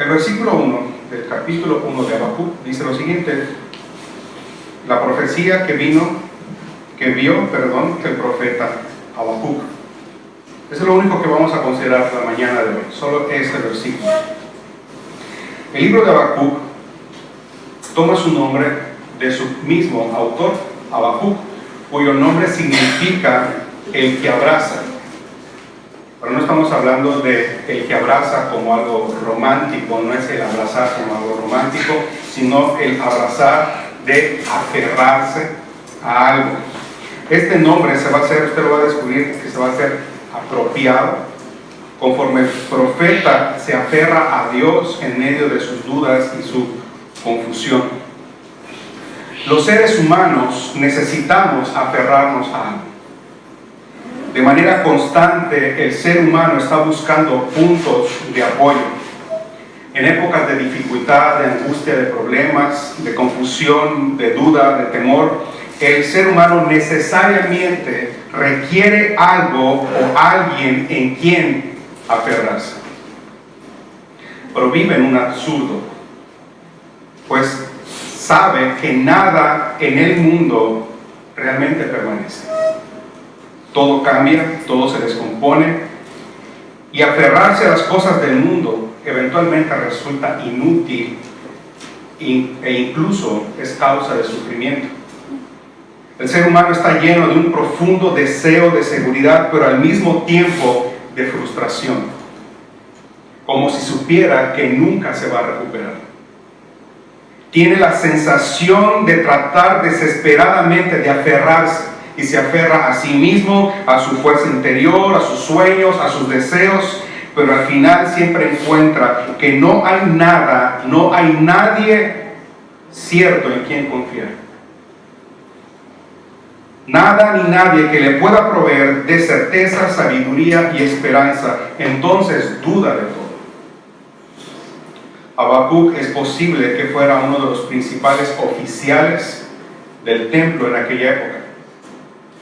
El versículo 1 del capítulo 1 de Habacuc dice lo siguiente: la profecía que vio el profeta Habacuc. Eso es lo único que vamos a considerar la mañana de hoy, solo este versículo. El libro de Habacuc toma su nombre de su mismo autor, Habacuc, cuyo nombre significa el que abraza. Pero no estamos hablando de el que abraza como algo romántico, no es el abrazar como algo romántico, sino el abrazar de aferrarse a algo. Este nombre se va a hacer, usted lo va a descubrir, que se va a hacer apropiado conforme el profeta se aferra a Dios en medio de sus dudas y su confusión. Los seres humanos necesitamos aferrarnos a algo. De manera constante, el ser humano está buscando puntos de apoyo. En épocas de dificultad, de angustia, de problemas, de confusión, de duda, de temor, el ser humano necesariamente requiere algo o alguien en quien aferrarse. Pero vive en un absurdo, pues sabe que nada en el mundo realmente permanece. Todo cambia, todo se descompone, y aferrarse a las cosas del mundo eventualmente resulta inútil e incluso es causa de sufrimiento. El ser humano está lleno de un profundo deseo de seguridad, pero al mismo tiempo de frustración, como si supiera que nunca se va a recuperar. Tiene la sensación de tratar desesperadamente de aferrarse, y se aferra a sí mismo, a su fuerza interior, a sus sueños, a sus deseos, pero al final siempre encuentra que no hay nada, no hay nadie cierto en quien confiar. Nada ni nadie que le pueda proveer de certeza, sabiduría y esperanza. Entonces duda de todo. Habacuc es posible que fuera uno de los principales oficiales del templo en aquella época,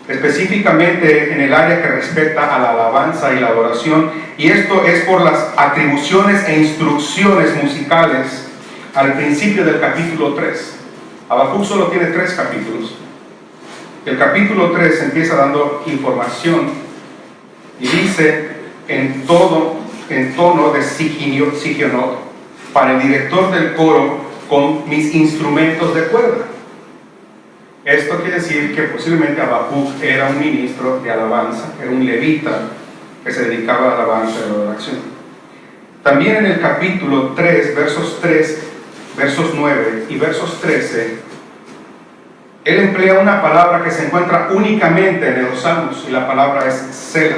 específicamente en el área que respecta a la alabanza y la adoración, y esto es por las atribuciones e instrucciones musicales al principio del capítulo 3. Habacuc solo tiene 3 capítulos. El capítulo 3 empieza dando información y dice en tono de sigionot, para el director del coro con mis instrumentos de cuerda. Esto quiere decir que posiblemente Habacuc era un ministro de alabanza, era un levita que se dedicaba a la alabanza y a la adoración. También en el capítulo 3, versos 9 y versos 13, él emplea una palabra que se encuentra únicamente en los Salmos, y la palabra es Selah,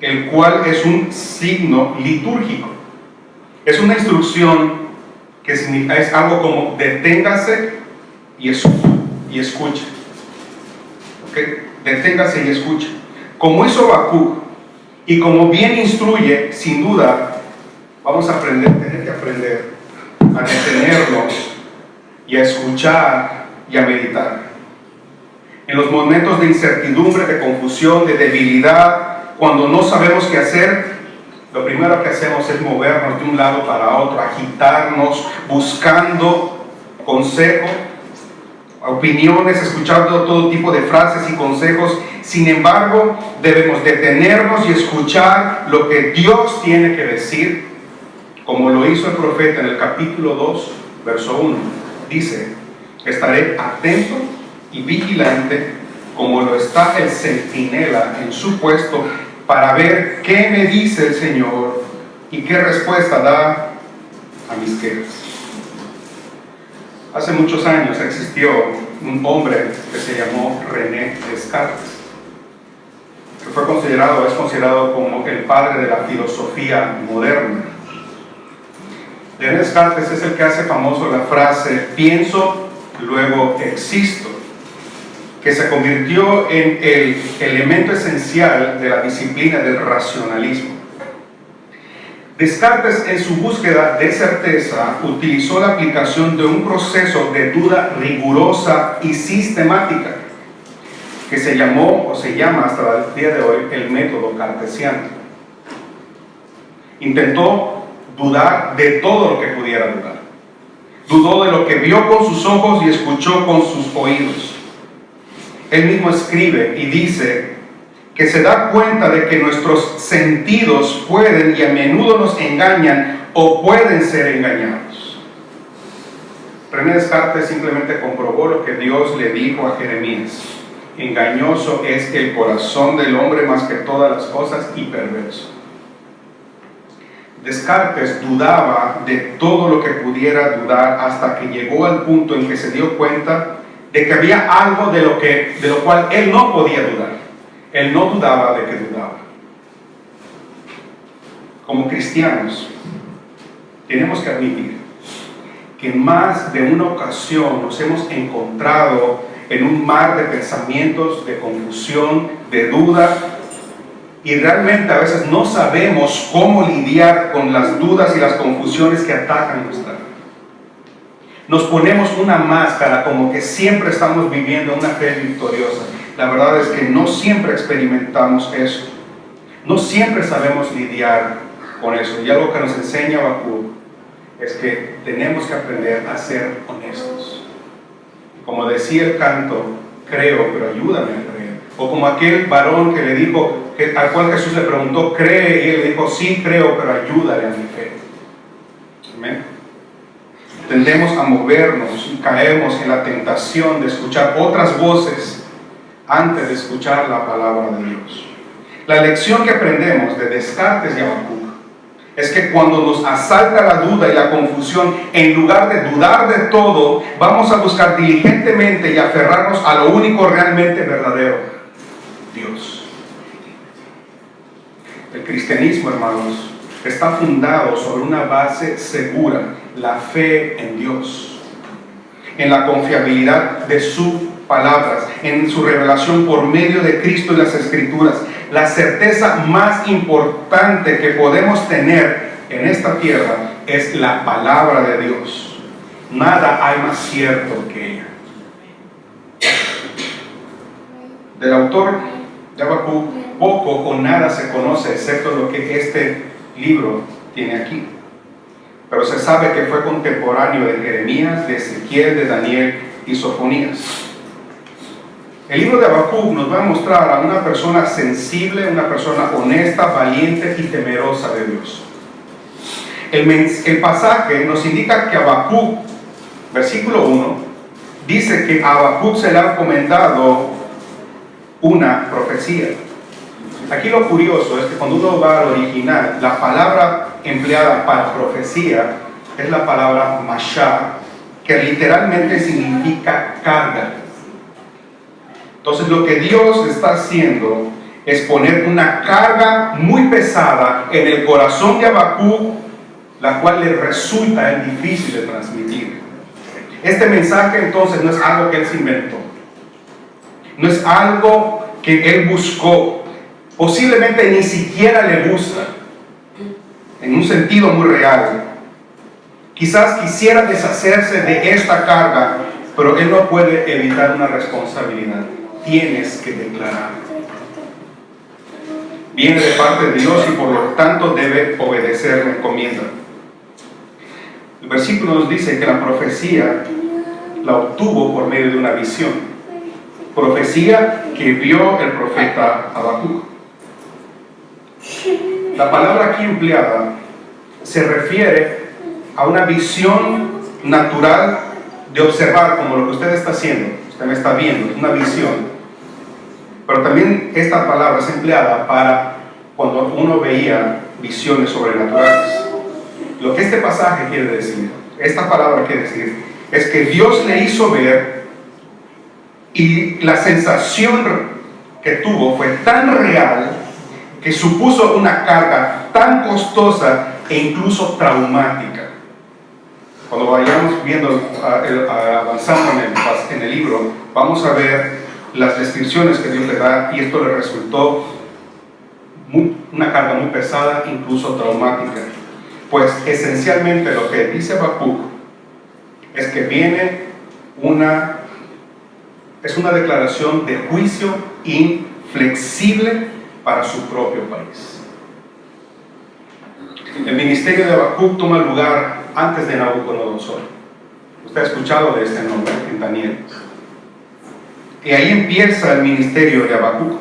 el cual es un signo litúrgico. Es una instrucción que es algo como deténgase y escuche. ¿Okay? Deténgase y escuche. Como hizo Habacuc y como bien instruye, sin duda, vamos a tener que aprender a detenernos y a escuchar y a meditar. En los momentos de incertidumbre, de confusión, de debilidad, cuando no sabemos qué hacer, lo primero que hacemos es movernos de un lado para otro, agitarnos, buscando consejo, opiniones, escuchando todo tipo de frases y consejos. Sin embargo, debemos detenernos y escuchar lo que Dios tiene que decir, como lo hizo el profeta en el capítulo 2, verso 1. Dice: estaré atento y vigilante, como lo está el centinela en su puesto, para ver qué me dice el Señor y qué respuesta da a mis quejas. Hace muchos años existió un hombre que se llamó René Descartes, que es considerado como el padre de la filosofía moderna. René Descartes es el que hace famoso la frase pienso, luego existo, que se convirtió en el elemento esencial de la disciplina del racionalismo. Descartes, en su búsqueda de certeza, utilizó la aplicación de un proceso de duda rigurosa y sistemática que se llamó o se llama hasta el día de hoy el método cartesiano. Intentó dudar de todo lo que pudiera dudar. Dudó de lo que vio con sus ojos y escuchó con sus oídos. Él mismo escribe y dice que se da cuenta de que nuestros sentidos pueden y a menudo nos engañan o pueden ser engañados. René Descartes simplemente comprobó lo que Dios le dijo a Jeremías: engañoso es el corazón del hombre más que todas las cosas y perverso. Descartes dudaba de todo lo que pudiera dudar hasta que llegó al punto en que se dio cuenta de que había algo de lo cual él no podía dudar. Él no dudaba de que dudaba. Como cristianos, tenemos que admitir que en más de una ocasión nos hemos encontrado en un mar de pensamientos, de confusión, de duda, y realmente a veces no sabemos cómo lidiar con las dudas y las confusiones que atacan nuestra vida. Nos ponemos una máscara como que siempre estamos viviendo una fe victoriosa. La verdad es que no siempre experimentamos eso. No siempre sabemos lidiar con eso. Y algo que nos enseña Habacuc es que tenemos que aprender a ser honestos. Como decía el canto, creo, pero ayúdame a creer. O como aquel varón que le dijo, al cual Jesús le preguntó, ¿cree? Y él le dijo, sí creo, pero ayúdale a mi fe. Amén. Tendemos a movernos y caemos en la tentación de escuchar otras voces antes de escuchar la palabra de Dios. La lección que aprendemos de Descartes y Habacuc es que cuando nos asalta la duda y la confusión, en lugar de dudar de todo, vamos a buscar diligentemente y aferrarnos a lo único realmente verdadero: Dios. El cristianismo, hermanos, está fundado sobre una base segura: la fe en Dios, en la confiabilidad de sus palabras, en su revelación por medio de Cristo y las Escrituras. La certeza más importante que podemos tener en esta tierra es la palabra de Dios. Nada hay más cierto que ella. Del autor de Habacuc poco o nada se conoce, excepto lo que este libro tiene aquí. Pero se sabe que fue contemporáneo de Jeremías, de Ezequiel, de Daniel y Sofonías. El libro de Habacuc nos va a mostrar a una persona sensible, una persona honesta, valiente y temerosa de Dios. El pasaje nos indica que Habacuc, versículo 1, dice que a Habacuc se le ha encomendado una profecía. Aquí lo curioso es que cuando uno va al original, la palabra empleada para profecía es la palabra mashah, que literalmente significa carga. Entonces lo que Dios está haciendo es poner una carga muy pesada en el corazón de Habacuc, la cual le resulta difícil de transmitir. Este mensaje entonces no es algo que él se inventó, no es algo que él buscó, posiblemente ni siquiera le gusta, en un sentido muy real. Quizás quisiera deshacerse de esta carga, pero él no puede evitar una responsabilidad. Tienes que declarar. Viene de parte de Dios y por lo tanto debe obedecer la encomienda. El versículo nos dice que la profecía la obtuvo por medio de una visión. Profecía que vio el profeta Habacuc. La palabra aquí empleada se refiere a una visión natural de observar, como lo que usted está haciendo. Usted me está viendo, es una visión. Pero también esta palabra es empleada para cuando uno veía visiones sobrenaturales. Lo que este pasaje quiere decir, esta palabra quiere decir, es que Dios le hizo ver y la sensación que tuvo fue tan real que supuso una carga tan costosa e incluso traumática. Cuando vayamos viendo, avanzando en el libro, vamos a ver las descripciones que Dios le da, y esto le resultó una carga muy pesada, incluso traumática. Pues esencialmente lo que dice Habacuc es que viene una declaración de juicio inflexible para su propio país. El ministerio de Habacuc toma lugar antes de Nabucodonosor. Usted ha escuchado de este nombre en Daniel. Y ahí empieza el ministerio de Habacuc.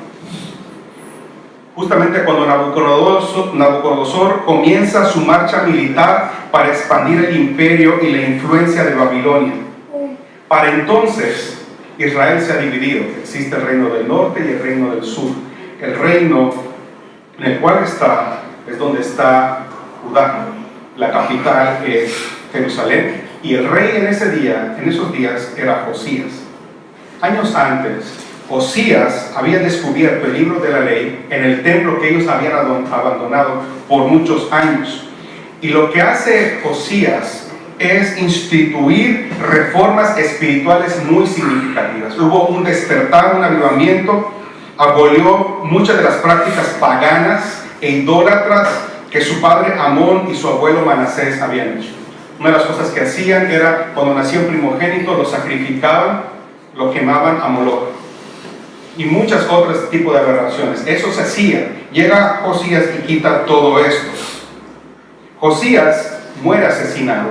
Justamente cuando Nabucodonosor comienza su marcha militar para expandir el imperio y la influencia de Babilonia. Para entonces, Israel se ha dividido. Existe el reino del norte y el reino del sur. El reino en el cual está es donde está Judá. La capital es Jerusalén. Y el rey en esos días era Josías. Años antes, Josías había descubierto el libro de la ley en el templo que ellos habían abandonado por muchos años. Y lo que hace Josías es instituir reformas espirituales muy significativas. Hubo un despertar, un avivamiento, abolió muchas de las prácticas paganas e idólatras que su padre Amón y su abuelo Manasés habían hecho. Una de las cosas que hacían era, cuando nacía un primogénito, lo sacrificaban, lo quemaban a Moloch. Y muchos otros tipos de aberraciones. Eso se hacía. Llega Josías y quita todo esto. Josías muere asesinado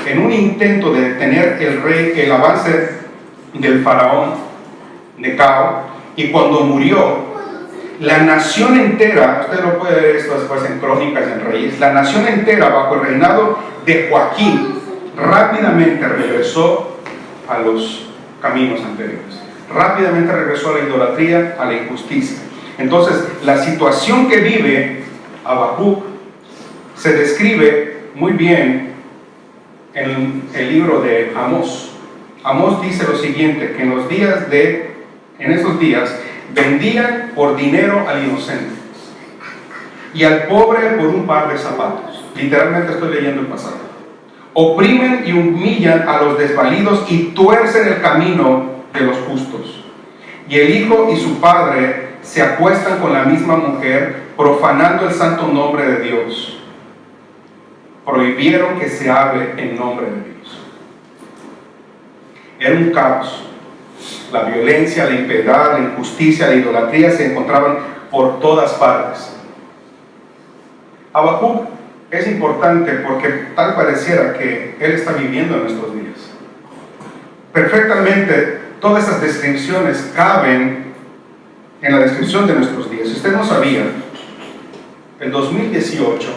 en un intento de detener el avance del faraón Necao. Y cuando murió, la nación entera, usted lo puede ver esto después en Crónicas y en Reyes, la nación entera bajo el reinado de Joaquín rápidamente regresó a los caminos anteriores. Rápidamente regresó a la idolatría, a la injusticia. Entonces, la situación que vive Habacuc se describe muy bien en el libro de Amós. Amós dice lo siguiente, que en esos días vendían por dinero al inocente y al pobre por un par de zapatos. Literalmente estoy leyendo el pasaje. Oprimen y humillan a los desvalidos y tuercen el camino de los justos. Y el hijo y su padre se acuestan con la misma mujer, profanando el santo nombre de Dios. Prohibieron que se hable en nombre de Dios. Era un caos. La violencia, la impiedad, la injusticia, la idolatría se encontraban por todas partes. Habacuc es importante porque tal pareciera que él está viviendo en nuestros días. Perfectamente, todas esas descripciones caben en la descripción de nuestros días. Si usted no sabía, en 2018,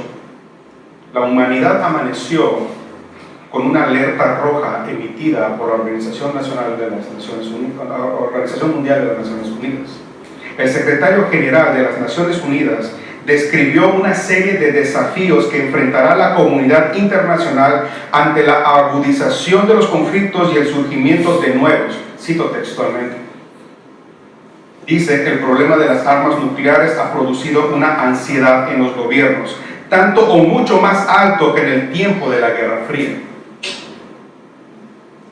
la humanidad amaneció con una alerta roja emitida por la Organización Mundial de las Naciones Unidas. El secretario general de las Naciones Unidas describió una serie de desafíos que enfrentará la comunidad internacional ante la agudización de los conflictos y el surgimiento de nuevos. Cito textualmente. Dice que el problema de las armas nucleares ha producido una ansiedad en los gobiernos, tanto o mucho más alto que en el tiempo de la Guerra Fría.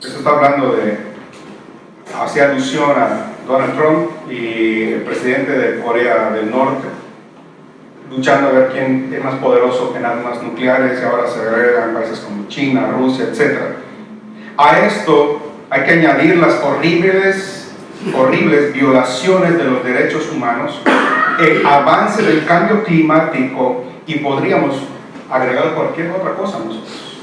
Esto está hablando hace alusión a Donald Trump y el presidente de Corea del Norte, luchando a ver quién es más poderoso en armas nucleares, y ahora se agregan países como China, Rusia, etc. A esto hay que añadir las horribles violaciones de los derechos humanos, el avance del cambio climático, y podríamos agregar cualquier otra cosa nosotros.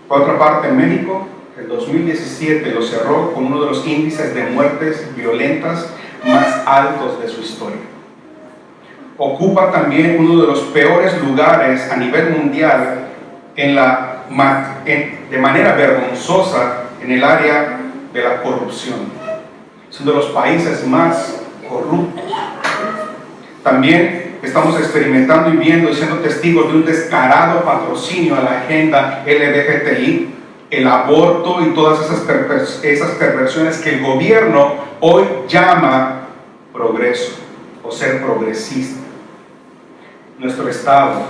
Por otra parte, México, el 2017 lo cerró con uno de los índices de muertes violentas más altos de su historia. Ocupa también uno de los peores lugares a nivel mundial de manera vergonzosa en el área de la corrupción. Es uno de los países más corruptos. También estamos experimentando y viendo y siendo testigos de un descarado patrocinio a la agenda LGBTI, el aborto y todas esas perversiones que el gobierno hoy llama progreso o ser progresista. Nuestro estado,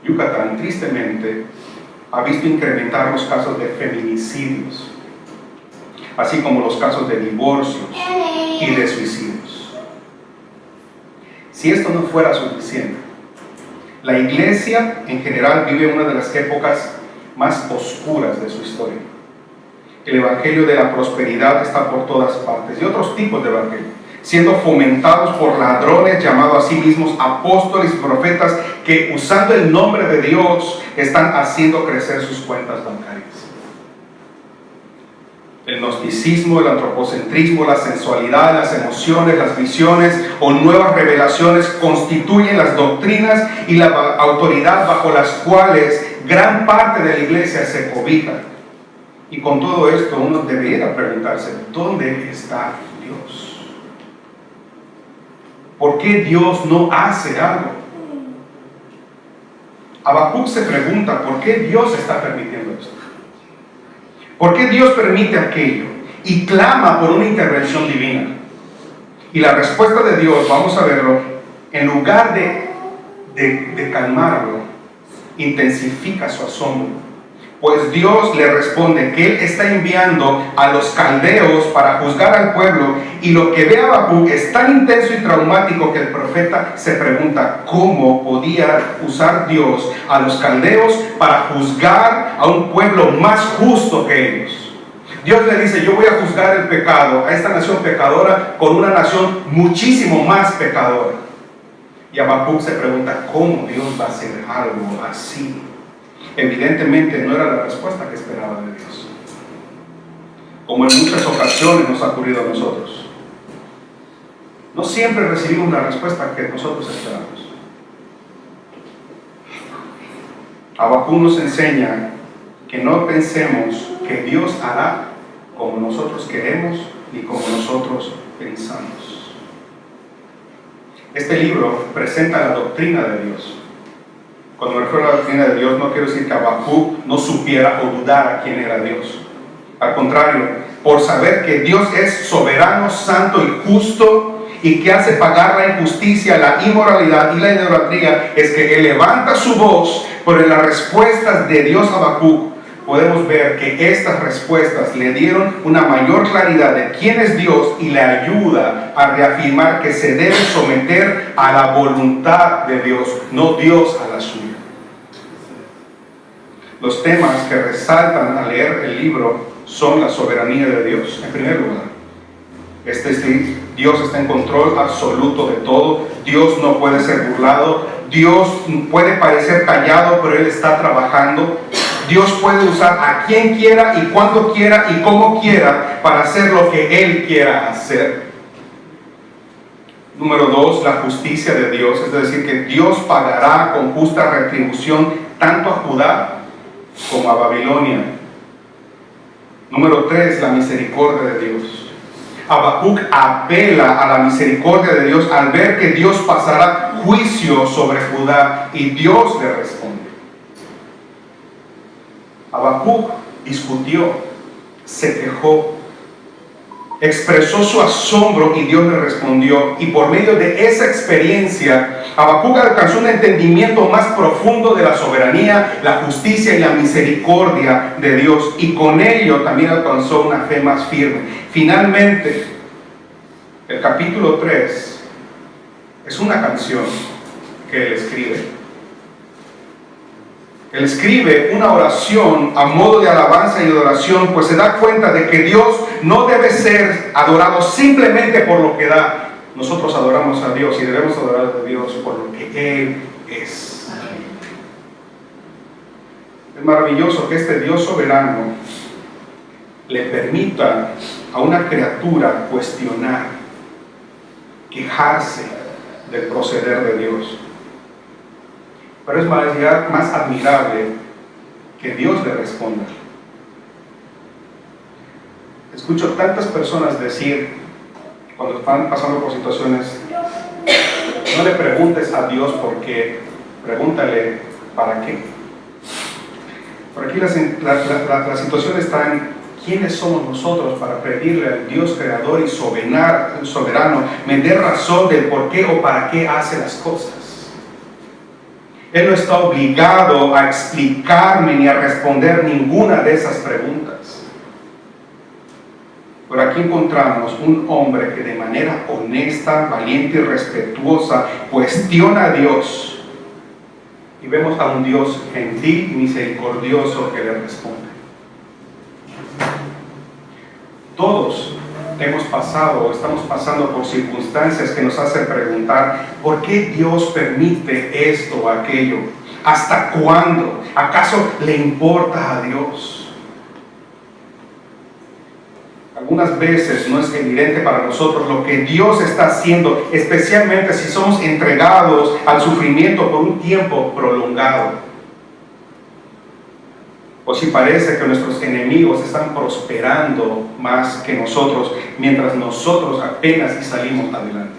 Yucatán, tristemente, ha visto incrementar los casos de feminicidios, así como los casos de divorcios y de suicidios. Si esto no fuera suficiente, la iglesia en general vive una de las épocas más oscuras de su historia. El evangelio de la prosperidad está por todas partes, y otros tipos de evangelio. siendo fomentados por ladrones llamados a sí mismos apóstoles y profetas, que usando el nombre de Dios están haciendo crecer sus cuentas bancarias. El gnosticismo, el antropocentrismo, la sensualidad, las emociones, las visiones o nuevas revelaciones constituyen las doctrinas y la autoridad bajo las cuales gran parte de la iglesia se cobija. Y con todo esto uno debería preguntarse, ¿dónde está Dios? ¿Por qué Dios no hace algo? Habacuc se pregunta, ¿por qué Dios está permitiendo esto? ¿Por qué Dios permite aquello? Y clama por una intervención divina. Y la respuesta de Dios, vamos a verlo, en lugar de calmarlo, intensifica su asombro. Pues Dios le responde que Él está enviando a los caldeos para juzgar al pueblo, y lo que ve Habacuc es tan intenso y traumático que el profeta se pregunta cómo podía usar Dios a los caldeos para juzgar a un pueblo más justo que ellos. Dios le dice, yo voy a juzgar el pecado a esta nación pecadora con una nación muchísimo más pecadora. Y Habacuc se pregunta, ¿cómo Dios va a hacer algo así? Evidentemente no era la respuesta que esperaba de Dios, como en muchas ocasiones nos ha ocurrido a nosotros. No siempre recibimos la respuesta que nosotros esperamos. Habacuc nos enseña que no pensemos que Dios hará como nosotros queremos ni como nosotros pensamos. Este libro presenta la doctrina de Dios. Cuando me refiero a la doctrina de Dios, no quiero decir que Habacuc no supiera o dudara quién era Dios. Al contrario, por saber que Dios es soberano, santo y justo, y que hace pagar la injusticia, la inmoralidad y la idolatría, es que Él levanta su voz. Pero en las respuestas de Dios a Habacuc podemos ver que estas respuestas le dieron una mayor claridad de quién es Dios y le ayuda a reafirmar que se debe someter a la voluntad de Dios, no Dios a la suya. Los temas que resaltan al leer el libro son la soberanía de Dios, en primer lugar. Dios está en control absoluto de todo. Dios no puede ser burlado. Dios puede parecer callado, pero Él está trabajando. Dios puede usar a quien quiera y cuando quiera y como quiera para hacer lo que Él quiera hacer. Número 2, la justicia de Dios, es decir, que Dios pagará con justa retribución tanto a Judá como a Babilonia. Número 3, la misericordia de Dios. Habacuc apela a la misericordia de Dios al ver que Dios pasará juicio sobre Judá, y Dios le responde. Habacuc discutió, se quejó, expresó su asombro y Dios le respondió. Y por medio de esa experiencia, Habacuc alcanzó un entendimiento más profundo de la soberanía, la justicia y la misericordia de Dios. Y con ello también alcanzó una fe más firme. Finalmente, el capítulo 3 es una canción que él escribe. Él escribe una oración a modo de alabanza y adoración, pues se da cuenta de que Dios no debe ser adorado simplemente por lo que da. Nosotros adoramos a Dios y debemos adorar a Dios por lo que Él es. Es maravilloso que este Dios soberano le permita a una criatura cuestionar, quejarse del proceder de Dios. Pero es más admirable que Dios le responda. Escucho tantas personas decir, cuando están pasando por situaciones, no le preguntes a Dios por qué, pregúntale para qué. Por aquí la situación está en quiénes somos nosotros para pedirle al Dios creador y soberano me dé razón del por qué o para qué hace las cosas. Él no está obligado a explicarme ni a responder ninguna de esas preguntas. Pero aquí encontramos un hombre que de manera honesta, valiente y respetuosa cuestiona a Dios. Y vemos a un Dios gentil y misericordioso que le responde. Todos hemos pasado o estamos pasando por circunstancias que nos hacen preguntar, ¿por qué Dios permite esto o aquello? ¿Hasta cuándo? ¿Acaso le importa a Dios? Algunas veces no es evidente para nosotros lo que Dios está haciendo, especialmente si somos entregados al sufrimiento por un tiempo prolongado. O si parece que nuestros enemigos están prosperando más que nosotros, mientras nosotros apenas y salimos adelante.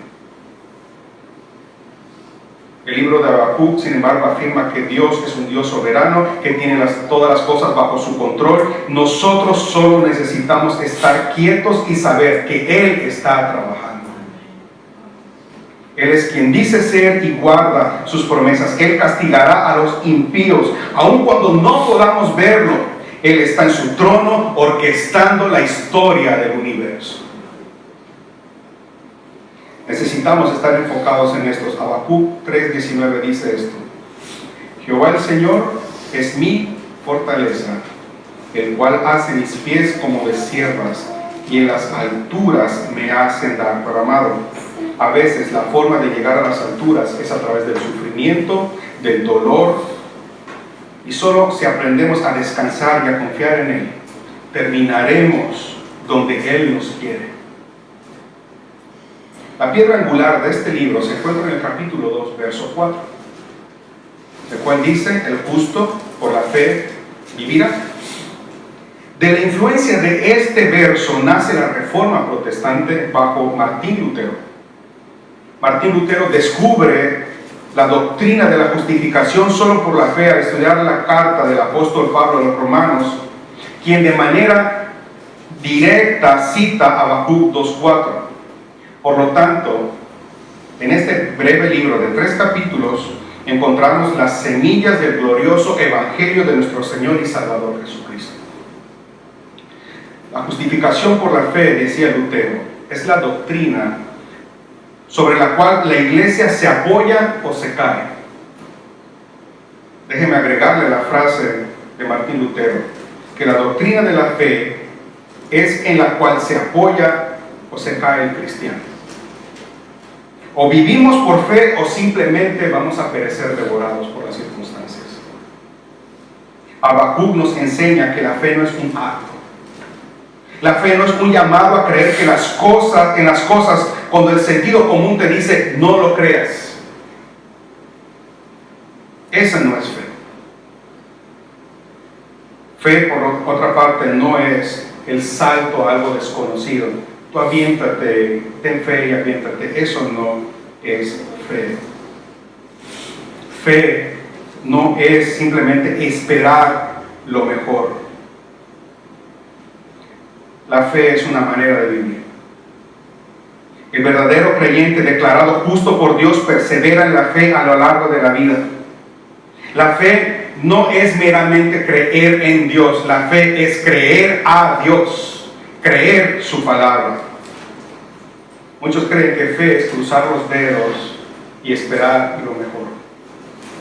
El libro de Habacuc, sin embargo, afirma que Dios es un Dios soberano, que tiene todas las cosas bajo su control. Nosotros solo necesitamos estar quietos y saber que Él está trabajando. Él es quien dice ser y guarda sus promesas. Él castigará a los impíos, aun cuando no podamos verlo. Él está en su trono orquestando la historia del universo. Necesitamos estar enfocados en estos. Habacuc 3:19 dice esto: Jehová el Señor es mi fortaleza, el cual hace mis pies como de siervas, y en las alturas me hacen dar. Pero amado, a veces la forma de llegar a las alturas es a través del sufrimiento, del dolor, y solo si aprendemos a descansar y a confiar en Él, terminaremos donde Él nos quiere. La piedra angular de este libro se encuentra en el capítulo 2, verso 4, el cual dice: el justo por la fe vivirá. De la influencia de este verso nace la Reforma Protestante bajo Martín Lutero. Martín Lutero descubre la doctrina de la justificación solo por la fe al estudiar la carta del apóstol Pablo a los romanos, quien de manera directa cita Habacuc 2:4. Por lo tanto, en este breve libro de 3 capítulos encontramos las semillas del glorioso evangelio de nuestro Señor y Salvador Jesucristo. La justificación por la fe, decía Lutero, es la doctrina sobre la cual la iglesia se apoya o se cae. Déjeme agregarle la frase de Martín Lutero, que la doctrina de la fe es en la cual se apoya o se cae el cristiano. O vivimos por fe o simplemente vamos a perecer devorados por las circunstancias. Habacuc nos enseña que la fe no es un acto. La fe no es un llamado a creer que en las cosas cuando el sentido común te dice no lo creas. Esa no es fe. Fe, por otra parte, no es el salto a algo desconocido. Tú aviéntate, ten fe y aviéntate. Eso no es fe. Fe no es simplemente esperar lo mejor. La fe es una manera de vivir. El verdadero creyente declarado justo por Dios persevera en la fe a lo largo de la vida. La fe no es meramente creer en Dios. La fe es creer a Dios. Creer su palabra. Muchos creen que fe es cruzar los dedos y esperar lo mejor.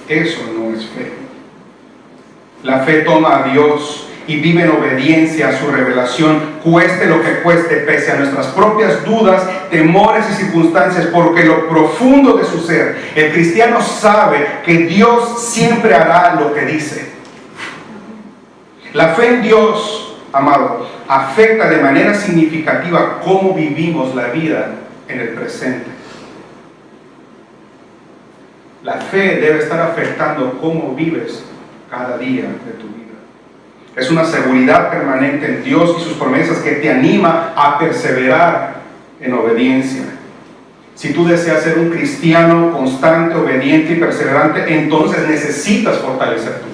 Eso no es fe. La fe toma a Dios y vive en obediencia a su revelación, cueste lo que cueste, pese a nuestras propias dudas, temores y circunstancias, porque lo profundo de su ser, el cristiano sabe que Dios siempre hará lo que dice. La fe en Dios, amado, afecta de manera significativa cómo vivimos la vida en el presente. La fe debe estar afectando cómo vives cada día de tu vida. Es una seguridad permanente en Dios y sus promesas que te anima a perseverar en obediencia. Si tú deseas ser un cristiano constante, obediente y perseverante, entonces necesitas fortalecer tu fe.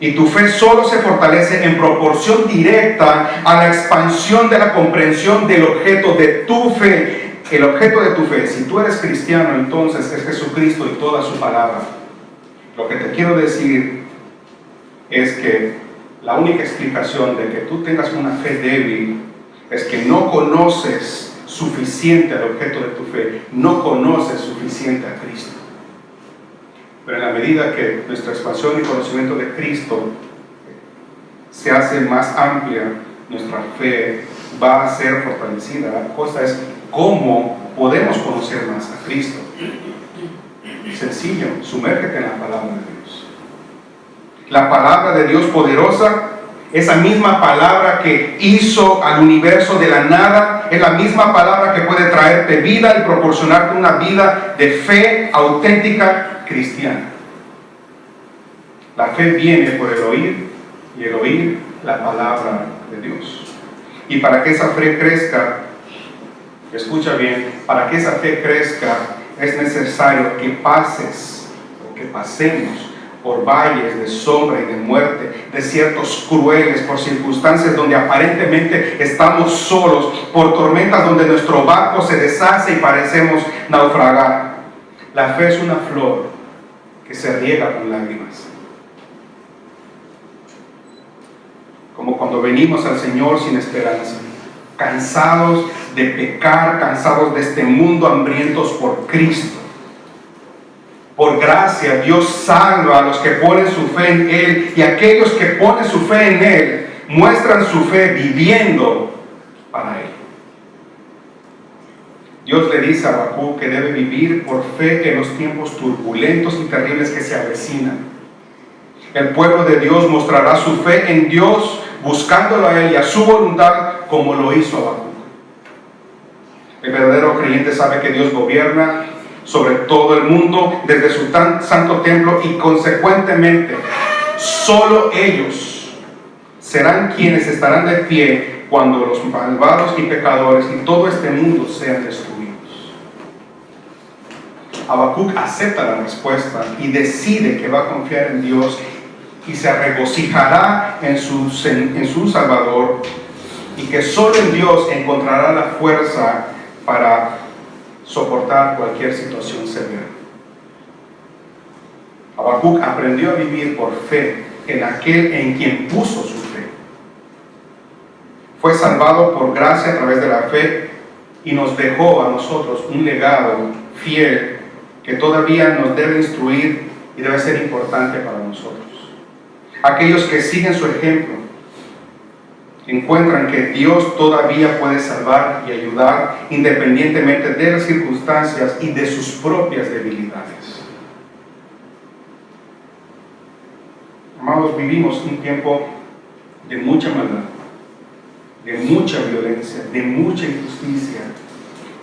Y tu fe solo se fortalece en proporción directa a la expansión de la comprensión del objeto de tu fe. El objeto de tu fe, si tú eres cristiano, entonces es Jesucristo y toda su palabra. Lo que te quiero decir es que la única explicación de que tú tengas una fe débil es que no conoces suficiente al objeto de tu fe, no conoces suficiente a Cristo. Pero en la medida que nuestra expansión y conocimiento de Cristo se hace más amplia, nuestra fe va a ser fortalecida. La cosa es cómo podemos conocer más a Cristo. Sencillo, sumérgete en la palabra de Dios. La palabra de Dios poderosa, esa misma palabra que hizo al universo de la nada, es la misma palabra que puede traerte vida y proporcionarte una vida de fe auténtica cristiana. La fe viene por el oír, y el oír la palabra de Dios. Y para que esa fe crezca, escucha bien, para que esa fe crezca es necesario que pases o que pasemos por valles de sombra y de muerte, desiertos crueles, por circunstancias donde aparentemente estamos solos, por tormentas donde nuestro barco se deshace y parecemos naufragar. La fe es una flor que se riega con lágrimas. Como cuando venimos al Señor sin esperanza, cansados de pecar, cansados de este mundo, hambrientos por Cristo. Por gracia, Dios salva a los que ponen su fe en Él, y aquellos que ponen su fe en Él muestran su fe viviendo para Él. Dios le dice a Habacuc que debe vivir por fe en los tiempos turbulentos y terribles que se avecinan. El pueblo de Dios mostrará su fe en Dios, buscándolo a Él y a su voluntad, como lo hizo Habacuc. El verdadero creyente sabe que Dios gobierna sobre todo el mundo desde su santo templo, y consecuentemente solo ellos serán quienes estarán de pie cuando los malvados y pecadores y todo este mundo sean destruidos. Habacuc acepta la respuesta y decide que va a confiar en Dios y se regocijará en su Salvador, y que solo en Dios encontrará la fuerza para soportar cualquier situación severa. Habacuc aprendió a vivir por fe en aquel en quien puso su fe. Fue salvado por gracia a través de la fe y nos dejó a nosotros un legado fiel que todavía nos debe instruir y debe ser importante para nosotros. Aquellos que siguen su ejemplo encuentran que Dios todavía puede salvar y ayudar independientemente de las circunstancias y de sus propias debilidades. Amados, vivimos un tiempo de mucha maldad, de mucha violencia, de mucha injusticia,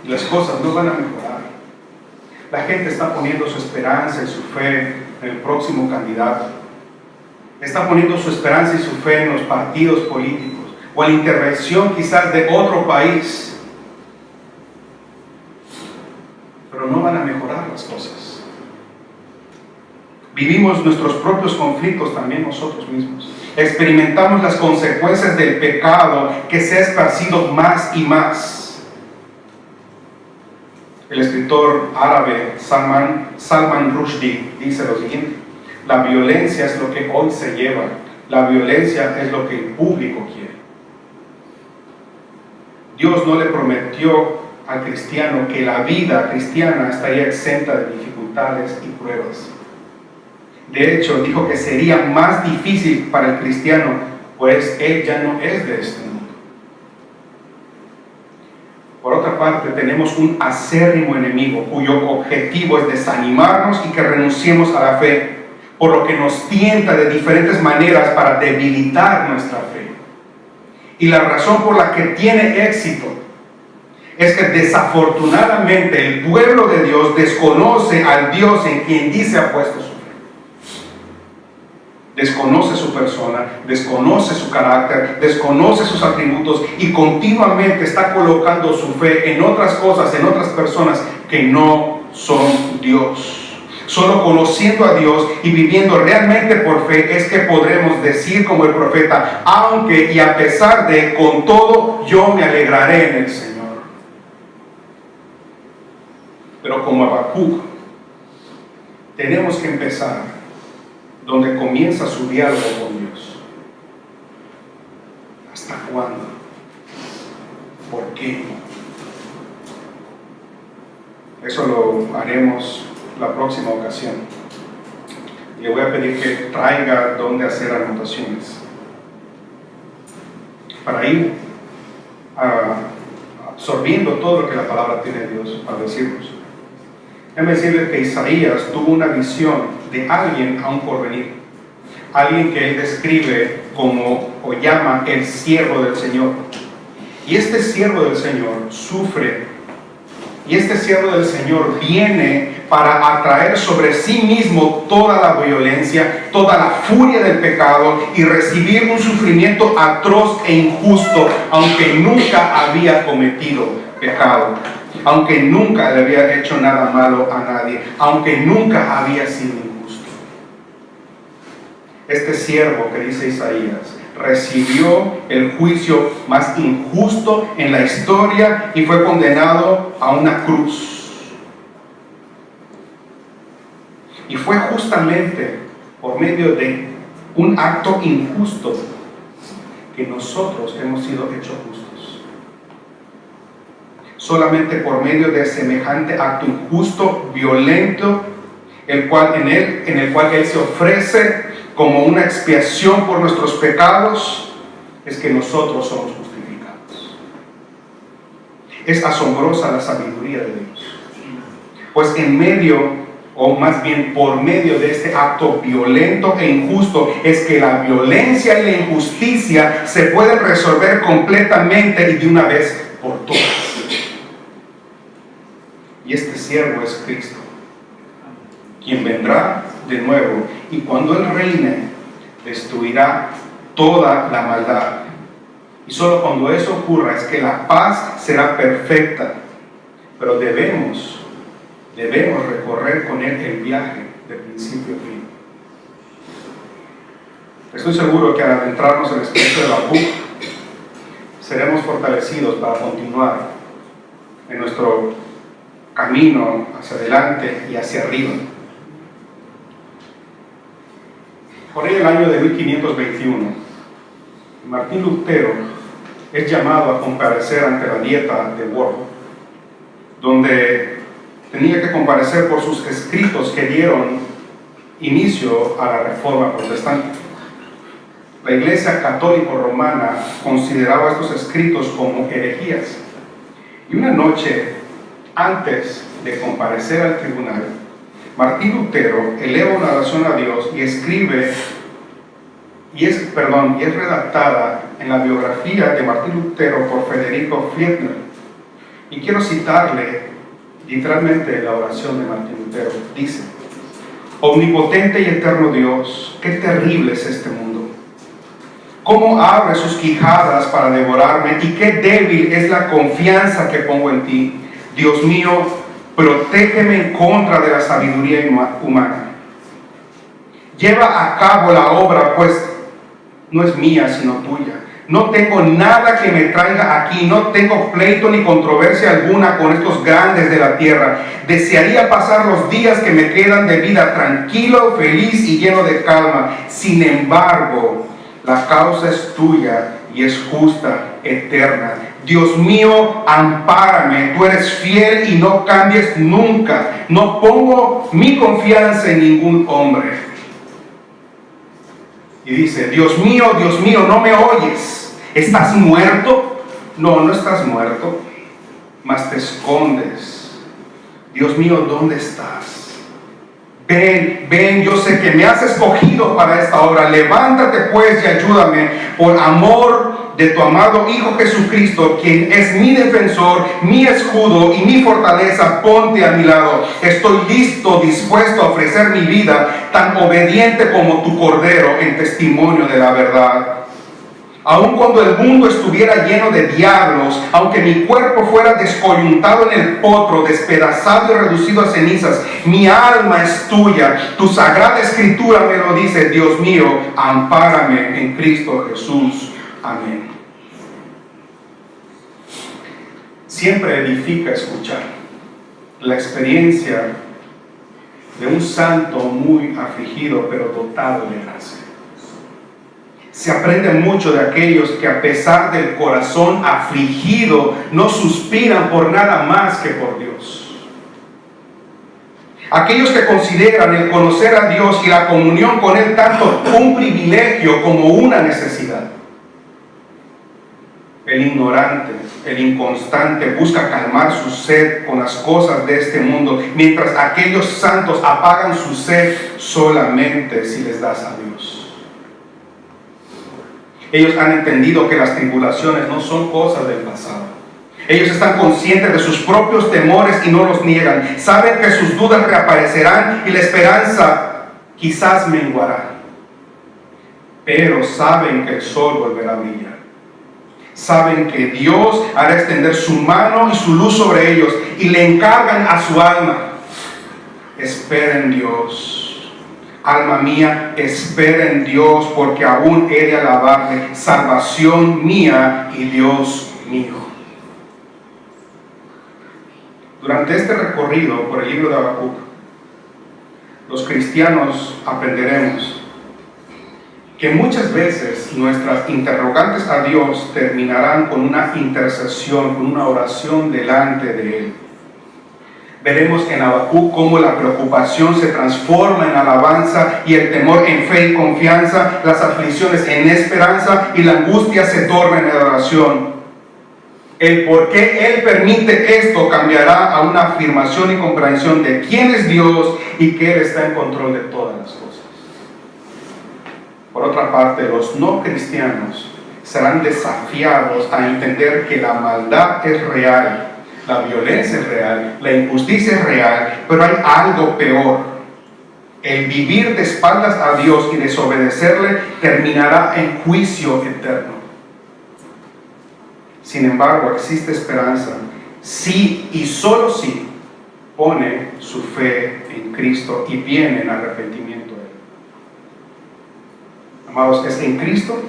y las cosas no van a mejorar. La gente está poniendo su esperanza y su fe en el próximo candidato. Está poniendo su esperanza y su fe en los partidos políticos, o en la intervención quizás de otro país, pero no van a mejorar las cosas. Vivimos nuestros propios conflictos también nosotros mismos. Experimentamos las consecuencias del pecado que se ha esparcido más y más. El escritor árabe Salman Rushdie dice lo siguiente: la violencia es lo que hoy se lleva, la violencia es lo que el público quiere. Dios no le prometió al cristiano que la vida cristiana estaría exenta de dificultades y pruebas. De hecho, dijo que sería más difícil para el cristiano, pues él ya no es de este mundo. Por otra parte, tenemos un acérrimo enemigo cuyo objetivo es desanimarnos y que renunciemos a la fe, por lo que nos tienta de diferentes maneras para debilitar nuestra fe. Y la razón por la que tiene éxito es que desafortunadamente el pueblo de Dios desconoce al Dios en quien dice ha puesto su fe. Desconoce su persona, desconoce su carácter, desconoce sus atributos, y continuamente está colocando su fe en otras cosas, en otras personas que no son Dios. Solo conociendo a Dios y viviendo realmente por fe es que podremos decir como el profeta: aunque y a pesar de, con todo, yo me alegraré en el Señor. Pero como Habacuc, tenemos que empezar donde comienza su diálogo con Dios. ¿Hasta cuándo? ¿Por qué? Eso lo haremos la próxima ocasión. Le voy a pedir que traiga donde hacer anotaciones para ir absorbiendo todo lo que la palabra tiene de Dios para decirnos. Déjame decirles que Isaías tuvo una visión de alguien aún por venir. Alguien que él describe como, o llama, el siervo del Señor. Y este siervo del Señor sufre. Y este siervo del Señor viene para atraer sobre sí mismo toda la violencia, toda la furia del pecado y recibir un sufrimiento atroz e injusto, aunque nunca había cometido pecado, aunque nunca le había hecho nada malo a nadie, aunque nunca había sido injusto. Este siervo que dice Isaías recibió el juicio más injusto en la historia y fue condenado a una cruz. Y fue justamente por medio de un acto injusto que nosotros hemos sido hechos justos. Solamente por medio de semejante acto injusto, violento, en el cual Él se ofrece como una expiación por nuestros pecados, es que nosotros somos justificados. Es asombrosa la sabiduría de Dios. Pues en medio, o más bien por medio de este acto violento e injusto, es que la violencia y la injusticia se pueden resolver completamente y de una vez por todas. Y este siervo es Cristo, quien vendrá de nuevo, y cuando Él reine, destruirá toda la maldad. Y solo cuando eso ocurra es que la paz será perfecta. Pero debemos recorrer con Él el viaje de principio a fin. Estoy seguro que al adentrarnos en el espíritu de Habacuc, seremos fortalecidos para continuar en nuestro camino hacia adelante y hacia arriba. Por ahí el año de 1521, Martín Lutero es llamado a comparecer ante la Dieta de Worms, donde tenía que comparecer por sus escritos que dieron inicio a la Reforma Protestante. La Iglesia Católica Romana consideraba estos escritos como herejías. Y una noche antes de comparecer al tribunal, Martín Lutero eleva una oración a Dios y escribe, y es redactada en la biografía de Martín Lutero por Federico Fliedner. Y quiero citarle literalmente la oración de Martín Lutero. Dice: omnipotente y eterno Dios, qué terrible es este mundo. Cómo abre sus quijadas para devorarme, y qué débil es la confianza que pongo en ti. Dios mío, protégeme en contra de la sabiduría humana. Lleva a cabo la obra, pues no es mía sino tuya. No tengo nada que me traiga aquí, no tengo pleito ni controversia alguna con estos grandes de la tierra. Desearía pasar los días que me quedan de vida tranquilo, feliz y lleno de calma. Sin embargo, la causa es tuya y es justa, eterna. Dios mío, ampárame, tú eres fiel y no cambies nunca. No pongo mi confianza en ningún hombre. Y dice: Dios mío, no me oyes. ¿Estás muerto? No, no estás muerto, mas te escondes. Dios mío, ¿dónde estás? Ven, yo sé que me has escogido para esta obra. Levántate pues y ayúdame, por amor de tu amado Hijo Jesucristo, quien es mi defensor, mi escudo y mi fortaleza. Ponte a mi lado. Estoy listo, dispuesto a ofrecer mi vida, tan obediente como tu cordero, en testimonio de la verdad. Aun cuando el mundo estuviera lleno de diablos, aunque mi cuerpo fuera descoyuntado en el potro, despedazado y reducido a cenizas, mi alma es tuya. Tu sagrada escritura me lo dice. Dios mío, ampárame en Cristo Jesús. Amén. Siempre edifica escuchar la experiencia de un santo muy afligido, pero dotado de gracia. Se aprende mucho de aquellos que, a pesar del corazón afligido, no suspiran por nada más que por Dios. Aquellos que consideran el conocer a Dios y la comunión con Él tanto un privilegio como una necesidad. El ignorante, el inconstante, busca calmar su sed con las cosas de este mundo, mientras aquellos santos apagan su sed solamente si les das a Dios. Ellos han entendido que las tribulaciones no son cosas del pasado. Ellos están conscientes de sus propios temores y no los niegan. Saben que sus dudas reaparecerán y la esperanza quizás menguará. Pero saben que el sol volverá a brillar. Saben que Dios hará extender su mano y su luz sobre ellos y le encargan a su alma: espera en Dios. Alma mía, espera en Dios, porque aún he de alabarle, salvación mía y Dios mío. Durante este recorrido por el libro de Habacuc, los cristianos aprenderemos que muchas veces nuestras interrogantes a Dios terminarán con una intercesión, con una oración delante de Él. Veremos en Habacuc cómo la preocupación se transforma en alabanza y el temor en fe y confianza, las aflicciones en esperanza y la angustia se torna en adoración. El por qué Él permite esto cambiará a una afirmación y comprensión de quién es Dios y que Él está en control de todas las cosas. Por otra parte, los no cristianos serán desafiados a entender que la maldad es real, la violencia es real, la injusticia es real, pero hay algo peor. El vivir de espaldas a Dios y desobedecerle terminará en juicio eterno. Sin embargo, existe esperanza si y solo si pone su fe en Cristo y viene en arrepentimiento a Él. Amados, es en Cristo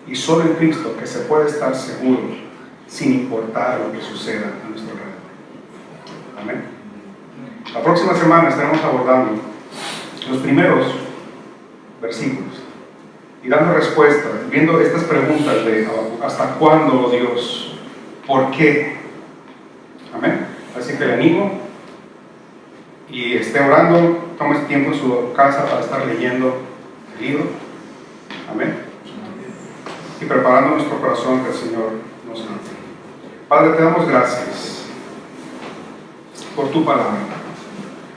y solo en Cristo que se puede estar seguro sin importar lo que suceda a nuestro alrededor. Amén. La próxima semana estaremos abordando los primeros versículos y dando respuesta, viendo estas preguntas de ¿hasta cuándo, Dios? ¿Por qué? Amén. Así que le animo y esté orando, tome tiempo en su casa para estar leyendo el libro. Amén. Y preparando nuestro corazón que el Señor nos ame. Padre, te damos gracias por tu palabra,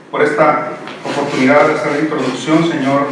por esta oportunidad de hacer la introducción, Señor,